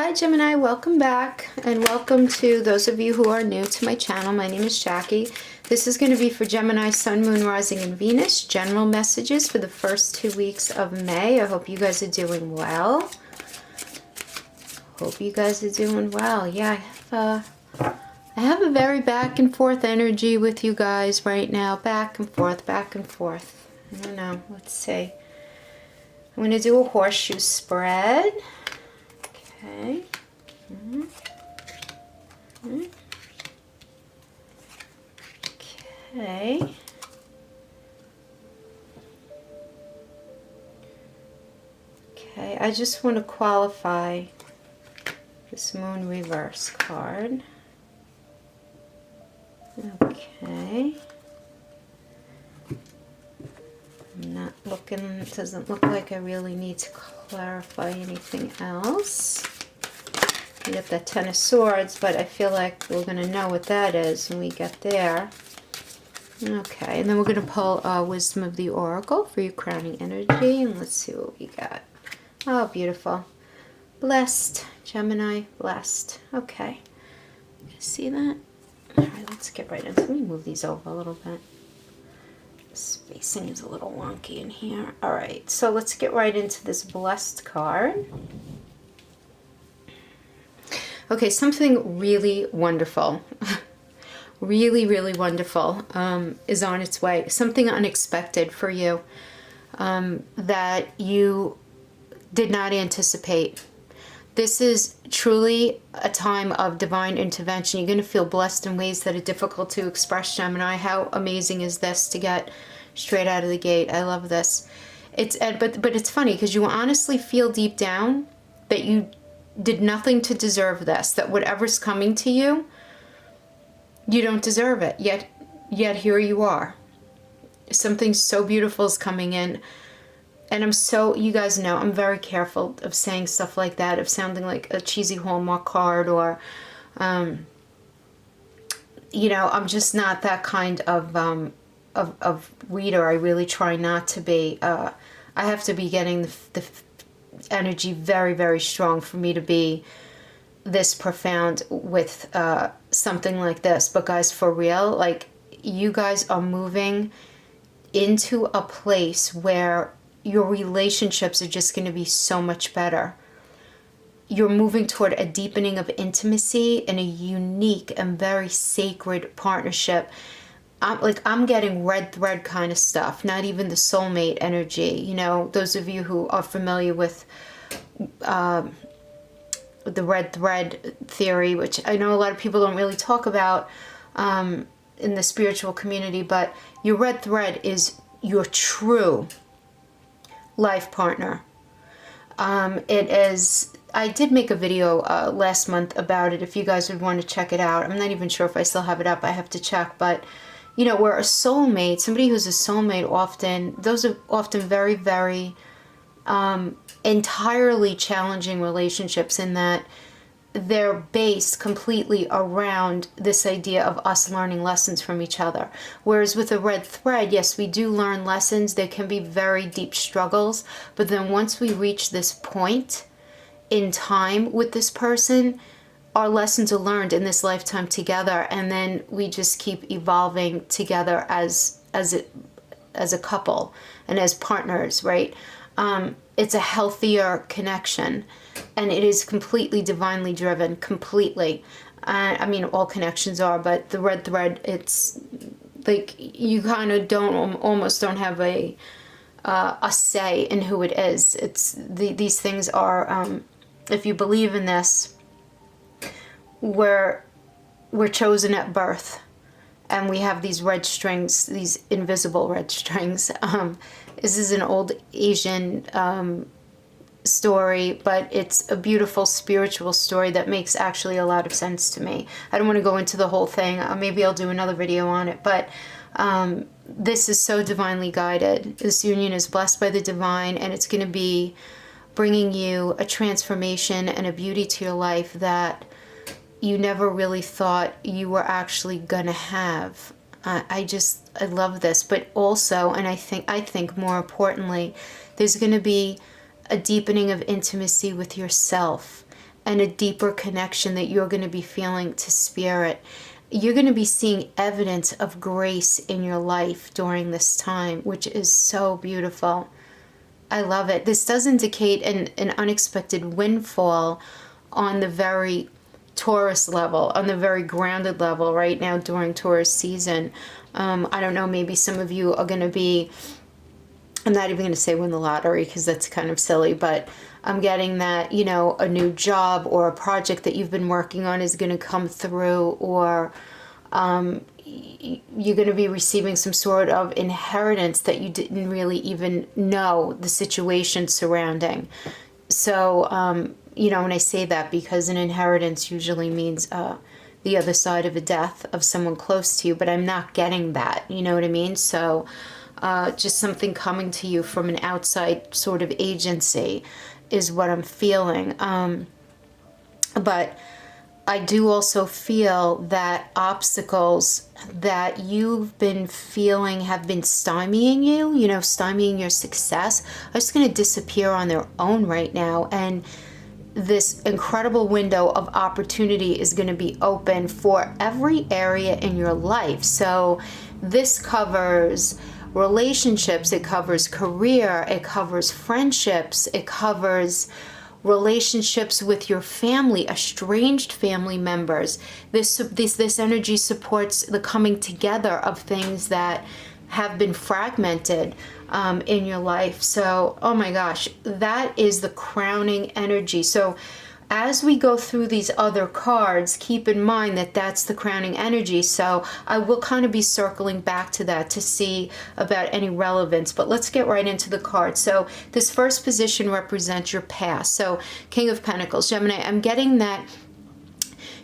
Hi Gemini, welcome back, and welcome to those of you who are new to my channel. My name is Jackie. This is going to be for Gemini, Sun, Moon, Rising, and Venus. General messages for the first 2 weeks of May. I hope you guys are doing well. Hope you guys are doing well. Yeah, I have a very back and forth energy with you guys right now. Back and forth, back and forth. I don't know. Let's see. I'm going to do a horseshoe spread. Okay. Okay. Okay, I just want to qualify this moon reverse card. Okay. I'm not looking, it doesn't look like I really need to clarify anything else. You get that Ten of Swords, but I feel like we're going to know what that is when we get there. Okay, and then we're going to pull Wisdom of the Oracle for your crowning energy, and let's see what we got. Oh, beautiful. Blessed, Gemini, blessed. Okay. You see that? All right, let's get right into it. Let me move these over a little bit. Spacing is a little wonky in here. All right, so let's get right into this blessed card. Okay, something really wonderful, really, really wonderful is on its way. Something unexpected for you that you did not anticipate. This is truly a time of divine intervention. You're going to feel blessed in ways that are difficult to express, Gemini. How amazing is this to get straight out of the gate? I love this. But it's funny because you honestly feel deep down that you did nothing to deserve this, that whatever's coming to you, you don't deserve it. Yet here you are. Something so beautiful is coming in. And you guys know, I'm very careful of saying stuff like that, of sounding like a cheesy Hallmark card or, you know, I'm just not that kind of reader. I really try not to be. I have to be getting the energy very, very strong for me to be this profound with something like this. But guys, for real, like, you guys are moving into a place where your relationships are just going to be so much better. You're moving toward a deepening of intimacy and a unique and very sacred partnership. I'm getting red thread kind of stuff, not even the soulmate energy. You know, those of you who are familiar with the red thread theory, which I know a lot of people don't really talk about in the spiritual community, but your red thread is your true life partner. It is, I did make a video last month about it, if you guys would want to check it out. I'm not even sure if I still have it up. I have to check. But, you know, where a soulmate, somebody who's a soulmate, often, those are often very, very entirely challenging relationships in that they're based completely around this idea of us learning lessons from each other. Whereas with a red thread, yes, we do learn lessons. There can be very deep struggles. But then once we reach this point in time with this person, our lessons are learned in this lifetime together. And then we just keep evolving together as a couple and as partners, right? It's a healthier connection, and it is completely divinely driven, completely. I mean, all connections are, but the red thread, it's like you kind of almost don't have a say in who it is. It's these things are, if you believe in this, we're chosen at birth, and we have these red strings, these invisible red strings. This is an old Asian story, but it's a beautiful spiritual story that makes actually a lot of sense to me. I don't want to go into the whole thing. Maybe I'll do another video on it, but this is so divinely guided. This union is blessed by the divine, and it's going to be bringing you a transformation and a beauty to your life that you never really thought you were actually going to have. I love this, but also, and I think more importantly, there's going to be a deepening of intimacy with yourself and a deeper connection that you're going to be feeling to spirit. You're going to be seeing evidence of grace in your life during this time, which is so beautiful. I love it. This does indicate an unexpected windfall on the very Taurus level, on the very grounded level right now during Taurus season. I don't know, maybe some of you are going to be, I'm not even going to say win the lottery because that's kind of silly, but I'm getting that, you know, a new job or a project that you've been working on is going to come through, or you're going to be receiving some sort of inheritance that you didn't really even know the situation surrounding. So, you know, when I say that, because an inheritance usually means the other side of a death of someone close to you, but I'm not getting that, you know what I mean? So just something coming to you from an outside sort of agency is what I'm feeling. But I do also feel that obstacles that you've been feeling have been stymieing you, you know, stymieing your success, are just going to disappear on their own right now. And this incredible window of opportunity is going to be open for every area in your life. So this covers relationships, it covers career, it covers friendships, it covers relationships with your family, estranged family members. This energy supports the coming together of things that have been fragmented in your life. So, oh my gosh, that is the crowning energy. So as we go through these other cards, keep in mind that that's the crowning energy. So I will kind of be circling back to that to see about any relevance, but let's get right into the cards. So this first position represents your past. So King of Pentacles, Gemini, I'm getting that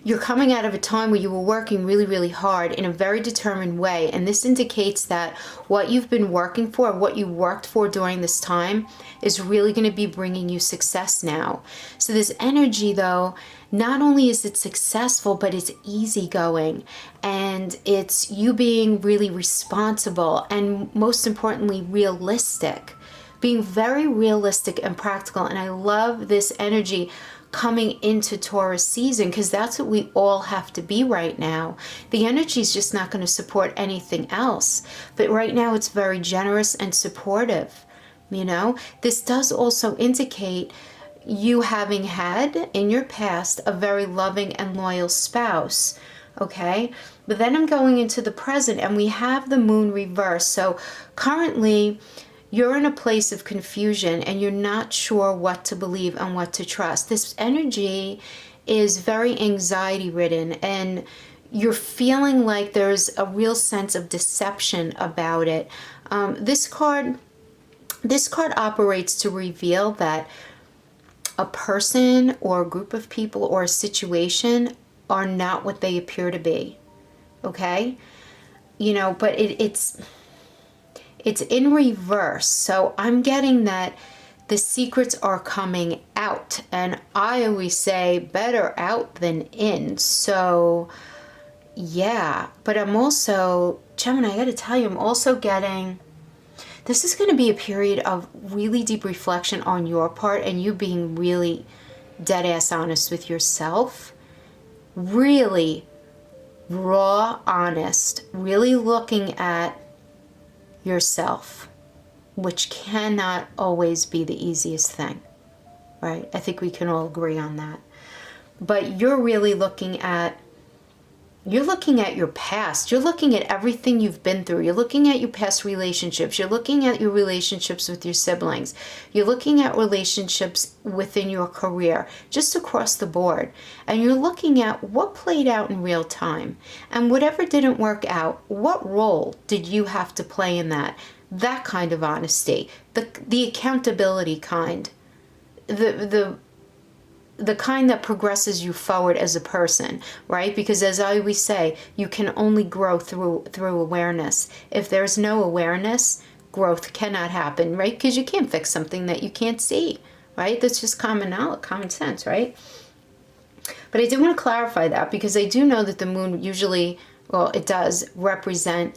you're coming out of a time where you were working really, really hard in a very determined way. And this indicates that what you've been working for, what you worked for during this time, is really going to be bringing you success now. So this energy, though, not only is it successful, but it's easygoing. And it's you being really responsible and, most importantly, realistic. Being very realistic and practical. And I love this energy coming into Taurus season, because that's what we all have to be right now. The energy is just not going to support anything else. But right now it's very generous and supportive. You know, this does also indicate you having had in your past a very loving and loyal spouse. Okay, but then I'm going into the present and we have the moon reversed. So currently you're in a place of confusion and you're not sure what to believe and what to trust. This energy is very anxiety ridden and you're feeling like there's a real sense of deception about it. This card operates to reveal that a person or a group of people or a situation are not what they appear to be. Okay? You know, but it's in reverse. So I'm getting that the secrets are coming out. And I always say better out than in. So yeah, but I'm also, Gemini, I got to tell you, I'm also getting, this is going to be a period of really deep reflection on your part and you being really dead ass honest with yourself. Really raw, honest, really looking at yourself, which cannot always be the easiest thing, right? I think we can all agree on that. But you're really looking at your past. You're looking at everything you've been through. You're looking at your past relationships. You're looking at your relationships with your siblings. You're looking at relationships within your career, just across the board. And you're looking at what played out in real time. And whatever didn't work out, what role did you have to play in that? That kind of honesty. The accountability kind. The kind that progresses you forward as a person, right? Because as I always say, you can only grow through awareness. If there's no awareness, growth cannot happen, right? Because you can't fix something that you can't see, right? That's just common sense, right? But I did want to clarify that because I do know that the moon usually, well, it does represent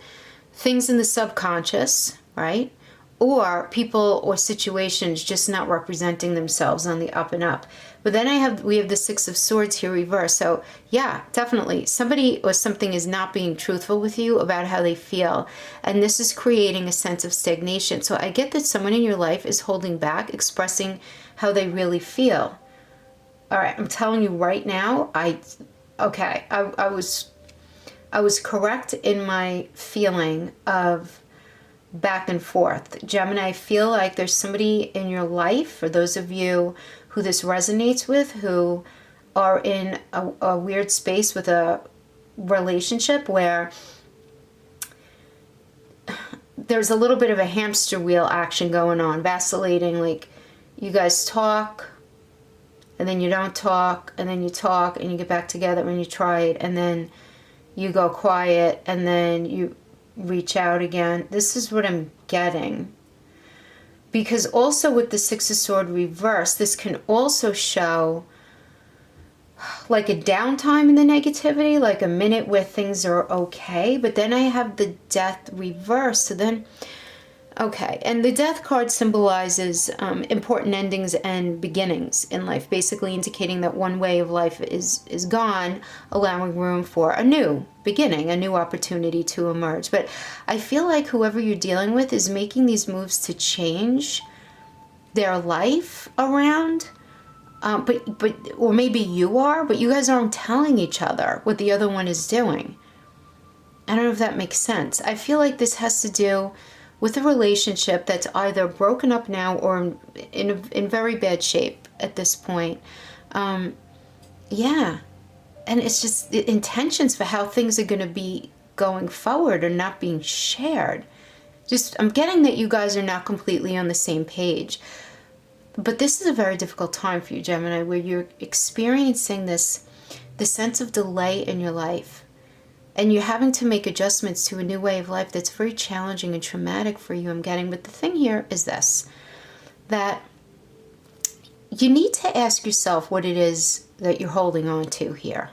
things in the subconscious, right? or people or situations just not representing themselves on the up and up. But then we have the Six of Swords here reversed. So yeah, definitely somebody or something is not being truthful with you about how they feel. And this is creating a sense of stagnation. So I get that someone in your life is holding back, expressing how they really feel. All right, I'm telling you right now, I was correct in my feeling of back and forth. Gemini, I feel like there's somebody in your life, for those of you who this resonates with, who are in a weird space with a relationship where there's a little bit of a hamster wheel action going on, vacillating. Like you guys talk and then you don't talk, and then you talk and you get back together when you try it, and then you go quiet and then you reach out again. This is what I'm getting. Because also with the Six of Swords reverse, this can also show like a downtime in the negativity, like a minute where things are okay. But then I have the Death reverse. So then, okay. And the Death card symbolizes important endings and beginnings in life, basically indicating that one way of life is gone, allowing room for a new beginning, a new opportunity to emerge. But I feel like whoever you're dealing with is making these moves to change their life around. Or maybe you are, but you guys aren't telling each other what the other one is doing. I don't know if that makes sense. I feel like this has to do with a relationship that's either broken up now or in very bad shape at this point. Yeah. And it's just the intentions for how things are going to be going forward are not being shared. I'm getting that you guys are not completely on the same page. But this is a very difficult time for you, Gemini, where you're experiencing the sense of delay in your life. And you're having to make adjustments to a new way of life that's very challenging and traumatic for you, I'm getting. But the thing here is this, that you need to ask yourself what it is that you're holding on to here.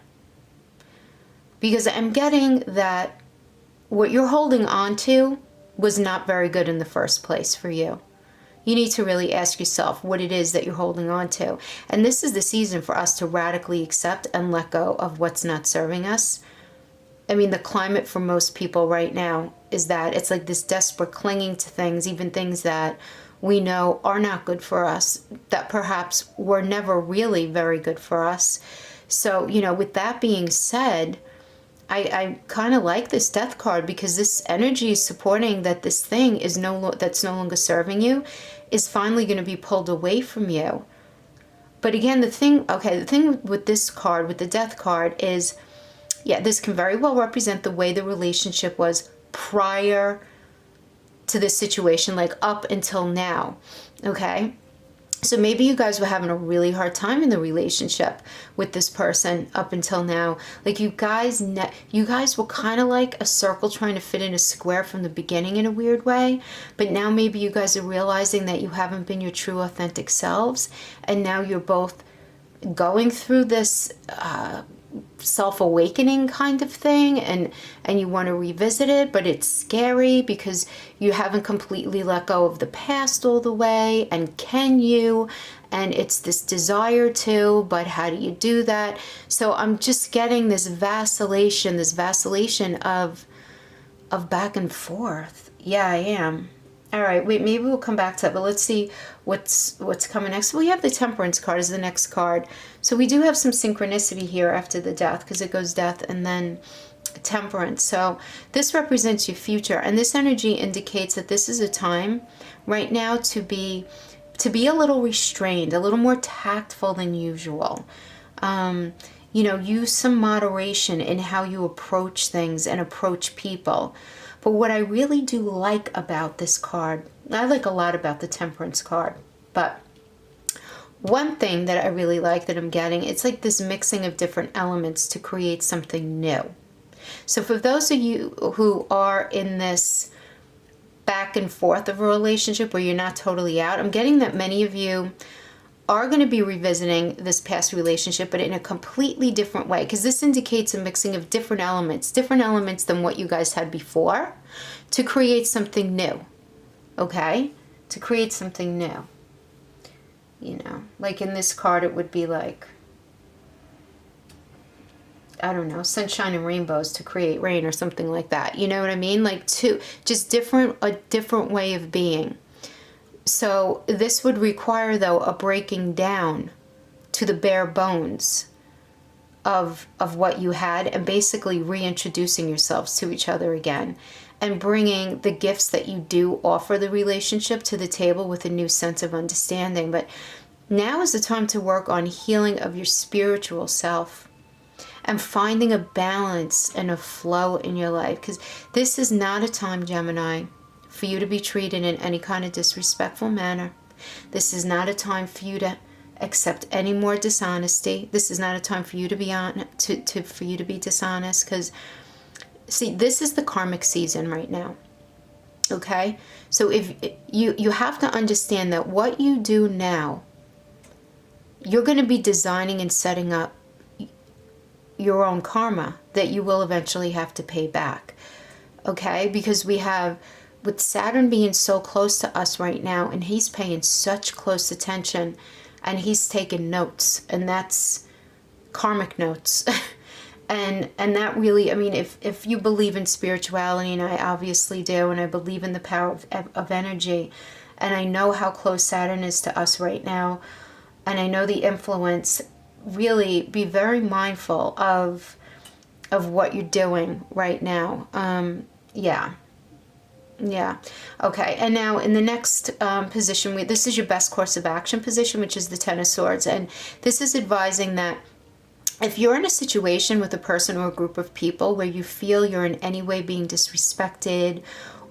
Because I'm getting that what you're holding on to was not very good in the first place for you. You need to really ask yourself what it is that you're holding on to. And this is the season for us to radically accept and let go of what's not serving us. I mean, the climate for most people right now is that it's like this desperate clinging to things, even things that we know are not good for us, that perhaps were never really very good for us. So, with that being said, I kind of like this Death card, because this energy is supporting that this thing is that's no longer serving you is finally going to be pulled away from you. But again, the thing with this card, with the Death card, is, yeah, this can very well represent the way the relationship was prior to this situation, like up until now, okay? So maybe you guys were having a really hard time in the relationship with this person up until now. Like you guys were kind of like a circle trying to fit in a square from the beginning in a weird way. But now maybe you guys are realizing that you haven't been your true authentic selves. And now you're both going through this self-awakening kind of thing, and you want to revisit it, but it's scary because you haven't completely let go of the past all the way, and can you? And it's this desire to, but how do you do that? So I'm just getting this vacillation of back and forth. Yeah, I am. All right, wait, maybe we'll come back to that, but let's see what's coming next. So we have the Temperance card as the next card. So we do have some synchronicity here after the Death, because it goes Death and then Temperance. So this represents your future, and this energy indicates that this is a time right now to be a little restrained, a little more tactful than usual. Use some moderation in how you approach things and approach people. But what I really do like about this card, I like a lot about the Temperance card, but one thing that I really like that I'm getting, it's like this mixing of different elements to create something new. So for those of you who are in this back and forth of a relationship where you're not totally out, I'm getting that many of you are going to be revisiting this past relationship, but in a completely different way, because this indicates a mixing of different elements than what you guys had before, to create something new. okay? To create something new. You know, like in this card, it would be like, I don't know, sunshine and rainbows to create rain or something like that. You know what I mean? Like just a different way of being. So this would require, though, a breaking down to the bare bones of what you had, and basically reintroducing yourselves to each other again, and bringing the gifts that you do offer the relationship to the table with a new sense of understanding. But now is the time to work on healing of your spiritual self and finding a balance and a flow in your life, because this is not a time, Gemini, for you to be treated in any kind of disrespectful manner. This is not a time for you to accept any more dishonesty. This is not a time for you to be for you to be dishonest, because see, this is the karmic season right now. Okay? So if you have to understand that what you do now, you're going to be designing and setting up your own karma that you will eventually have to pay back. Okay? Because we have, with Saturn being so close to us right now, and he's paying such close attention, and he's taking notes, and that's karmic notes. and that really, I mean, if you believe in spirituality, and I obviously do, and I believe in the power of energy, and I know how close Saturn is to us right now, and I know the influence, really be very mindful of what you're doing right now. Yeah. Okay. And now in the next position, this is your best course of action position, which is the Ten of Swords. And this is advising that if you're in a situation with a person or a group of people where you feel you're in any way being disrespected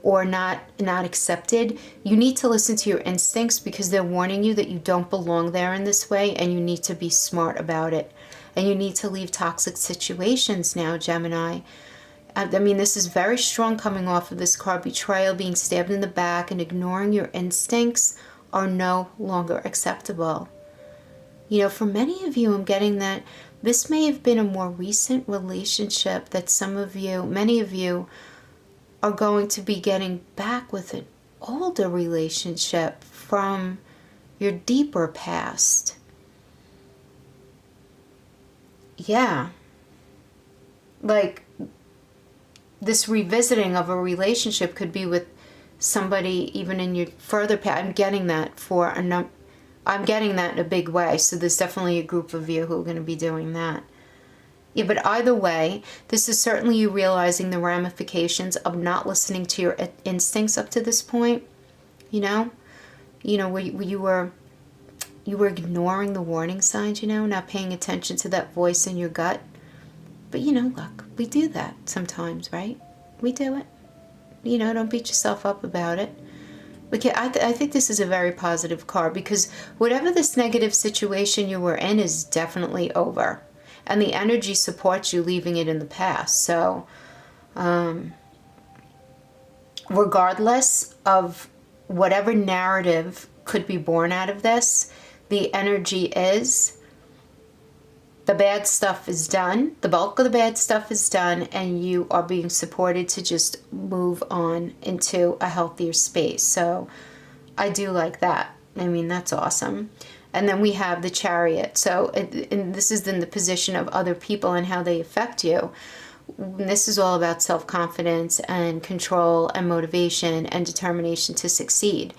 or not accepted, you need to listen to your instincts, because they're warning you that you don't belong there in this way, and you need to be smart about it. And you need to leave toxic situations now, Gemini. I mean, this is very strong coming off of this card. Betrayal, being stabbed in the back, and ignoring your instincts are no longer acceptable. You know, for many of you, I'm getting that this may have been a more recent relationship that many of you are going to be getting back with an older relationship from your deeper past. Yeah. Like, this revisiting of a relationship could be with somebody even in your further past. I'm getting that I'm getting that in a big way. So there's definitely a group of you who are going to be doing that. Yeah, but either way, this is certainly you realizing the ramifications of not listening to your instincts up to this point. You know, where you were ignoring the warning signs. Not paying attention to that voice in your gut. But look, we do that sometimes, right? We do it. Don't beat yourself up about it. Okay, I think this is a very positive card, because whatever this negative situation you were in is definitely over. And the energy supports you leaving it in the past. So, regardless of whatever narrative could be born out of this, the energy is the bad stuff is done. The bulk of the bad stuff is done, and you are being supported to just move on into a healthier space. So I do like that. I mean, that's awesome. And then we have the Chariot. So and this is in the position of other people and how they affect you. This is all about self-confidence and control and motivation and determination to succeed.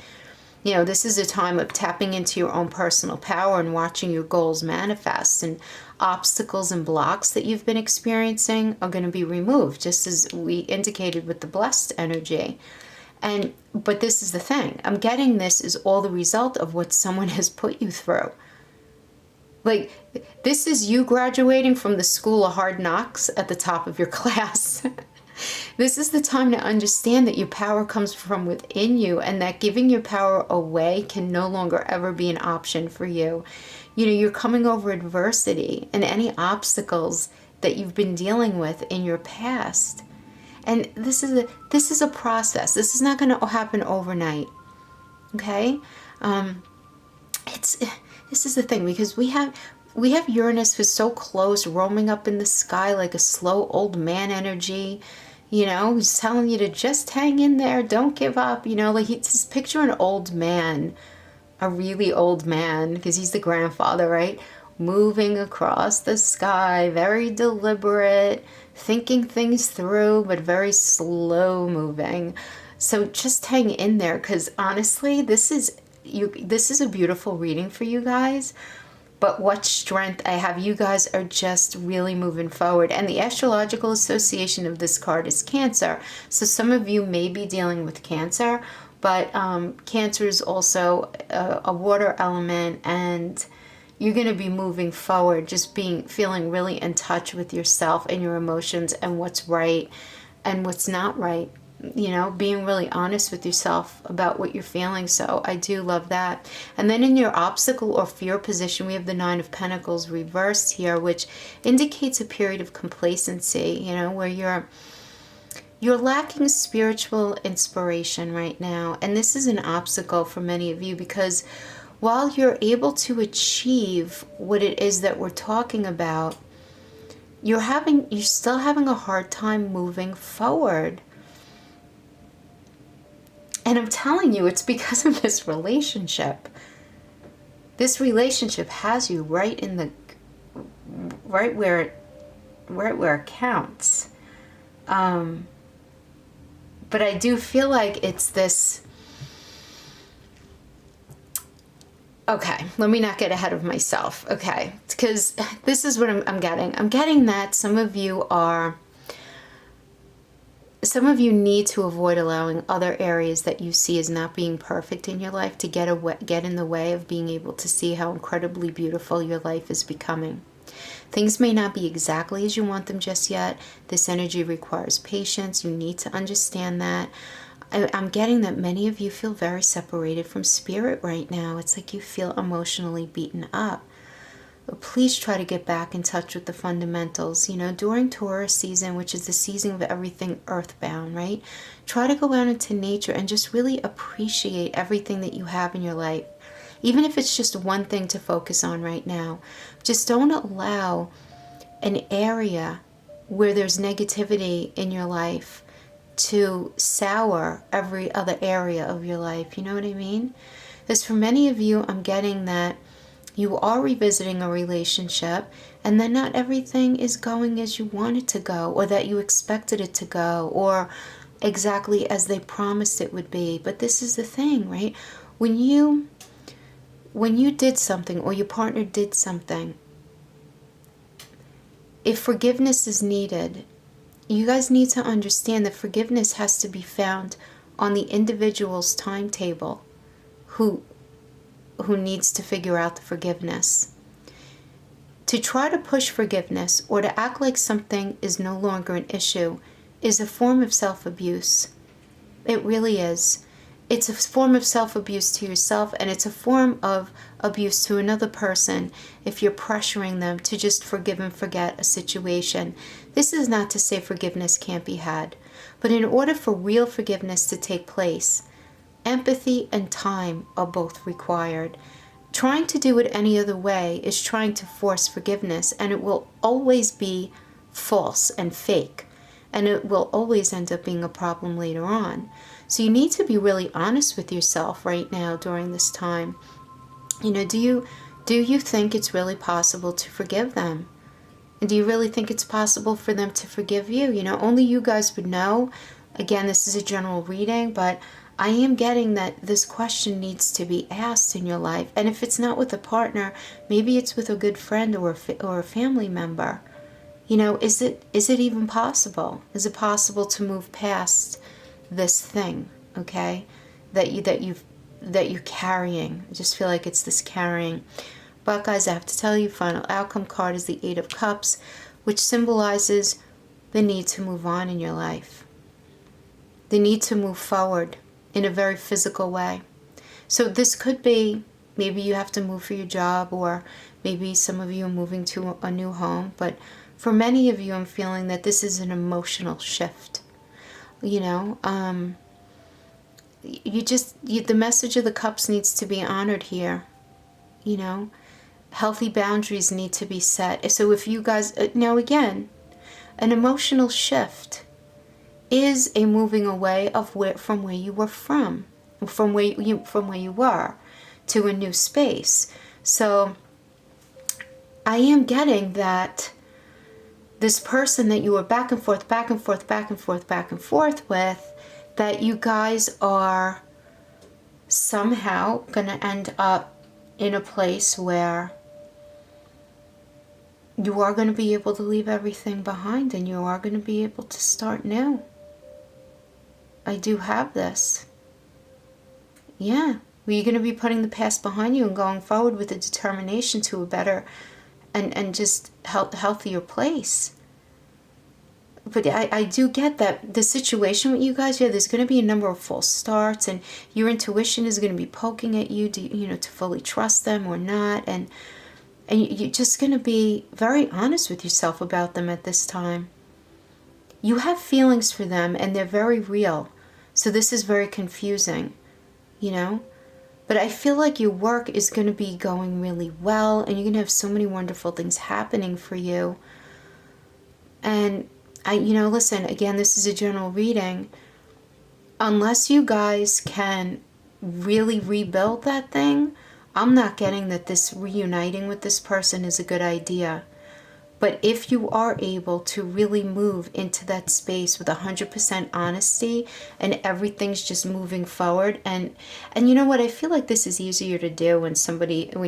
This is a time of tapping into your own personal power and watching your goals manifest, and obstacles and blocks that you've been experiencing are going to be removed, just as we indicated with the blessed energy. But this is the thing. I'm getting this is all the result of what someone has put you through. Like, this is you graduating from the school of hard knocks at the top of your class. This is the time to understand that your power comes from within you, and that giving your power away can no longer ever be an option for you. You're coming over adversity and any obstacles that you've been dealing with in your past. And this is a process. This is not going to happen overnight. Okay? This is the thing, because we have Uranus who's so close, roaming up in the sky like a slow old man energy. You know, he's telling you to just hang in there, don't give up. You know, like just picture an old man, a really old man, because he's the grandfather, right? Moving across the sky, very deliberate, thinking things through, but very slow moving. So just hang in there, because honestly, this is a beautiful reading for you guys. But what strength I have. You guys are just really moving forward. And the astrological association of this card is Cancer. So some of you may be dealing with Cancer, but Cancer is also a water element, and you're going to be moving forward, just feeling really in touch with yourself and your emotions and what's right and what's not right. You know, being really honest with yourself about what you're feeling. So I do love that. And then in your obstacle or fear position, we have the Nine of Pentacles reversed here, which indicates a period of complacency, you know, where you're lacking spiritual inspiration right now. And this is an obstacle for many of you, because while you're able to achieve what it is that we're talking about, you're still having a hard time moving forward. And I'm telling you, it's because of this relationship. This relationship has you right where it counts. But I do feel like it's this. Okay, let me not get ahead of myself. Okay, because this is what I'm getting. I'm getting that some of you need to avoid allowing other areas that you see as not being perfect in your life to get in the way of being able to see how incredibly beautiful your life is becoming. Things may not be exactly as you want them just yet. This energy requires patience. You need to understand that. I'm getting that many of you feel very separated from spirit right now. It's like you feel emotionally beaten up. Please try to get back in touch with the fundamentals. You know, during Taurus season, which is the season of everything earthbound, right? Try to go out into nature and just really appreciate everything that you have in your life. Even if it's just one thing to focus on right now. Just don't allow an area where there's negativity in your life to sour every other area of your life. You know what I mean? Because for many of you, I'm getting that you are revisiting a relationship, and then not everything is going as you want it to go, or that you expected it to go, or exactly as they promised it would be. But this is the thing, right? When you did something, or your partner did something, if forgiveness is needed, you guys need to understand that forgiveness has to be found on the individual's timetable who needs to figure out the forgiveness. To try to push forgiveness or to act like something is no longer an issue is a form of self-abuse. It really is. It's a form of self-abuse to yourself, and it's a form of abuse to another person if you're pressuring them to just forgive and forget a situation. This is not to say forgiveness can't be had, but in order for real forgiveness to take place, empathy and time are both required. Trying to do it any other way is trying to force forgiveness, and it will always be false and fake, and it will always end up being a problem later on. So you need to be really honest with yourself right now during this time. You know, do you think it's really possible to forgive them? And do you really think it's possible for them to forgive you? You know, only you guys would know. Again, this is a general reading, but I am getting that this question needs to be asked in your life. And if it's not with a partner, maybe it's with a good friend or a family member. You know, is it even possible? Is it possible to move past this thing, okay, that you're carrying? I just feel like it's this carrying. But guys, I have to tell you, final outcome card is the Eight of Cups, which symbolizes the need to move on in your life. The need to move forward in a very physical way. So this could be, maybe you have to move for your job, or maybe some of you are moving to a new home. But for many of you, I'm feeling that this is an emotional shift. You know, the message of the cups needs to be honored here. You know, healthy boundaries need to be set. So if you guys, now again, an emotional shift is a moving away of from where you were from where you were to a new space. So I am getting that this person that you were back and forth with, that you guys are somehow going to end up in a place where you are going to be able to leave everything behind and you are going to be able to start new. I do have this. Yeah. Well, you're going to be putting the past behind you and going forward with a determination to a better and just healthier place. But I do get that the situation with you guys, yeah, there's going to be a number of false starts, and your intuition is going to be poking at you, to fully trust them or not, and you're just going to be very honest with yourself about them at this time. You have feelings for them, and they're very real. So this is very confusing, But I feel like your work is going to be going really well, and you're going to have so many wonderful things happening for you. And listen, again, this is a general reading. Unless you guys can really rebuild that thing, I'm not getting that this reuniting with this person is a good idea. But if you are able to really move into that space with 100% honesty and everything's just moving forward, and you know what, I feel like this is easier to do when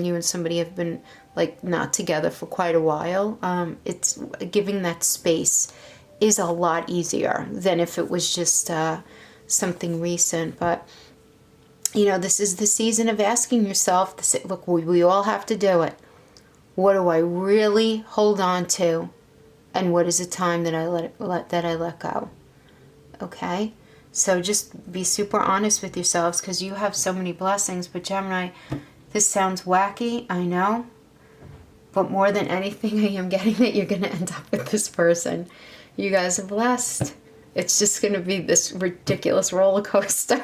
you and somebody have been like not together for quite a while. It's giving that space is a lot easier than if it was just something recent. But this is the season of asking yourself, look, we all have to do it. What do I really hold on to, and what is the time that I let go? Okay, so just be super honest with yourselves, because you have so many blessings. But Gemini, this sounds wacky, I know, but more than anything, I am getting that you're going to end up with this person. You guys are blessed. It's just going to be this ridiculous roller coaster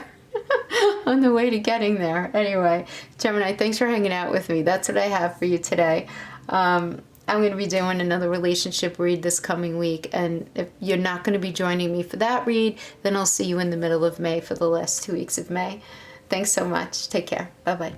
on the way to getting there. Anyway, Gemini, thanks for hanging out with me. That's what I have for you today. I'm going to be doing another relationship read this coming week, and if you're not going to be joining me for that read, then I'll see you in the middle of May for the last 2 weeks of May. Thanks so much. Take care. Bye-bye.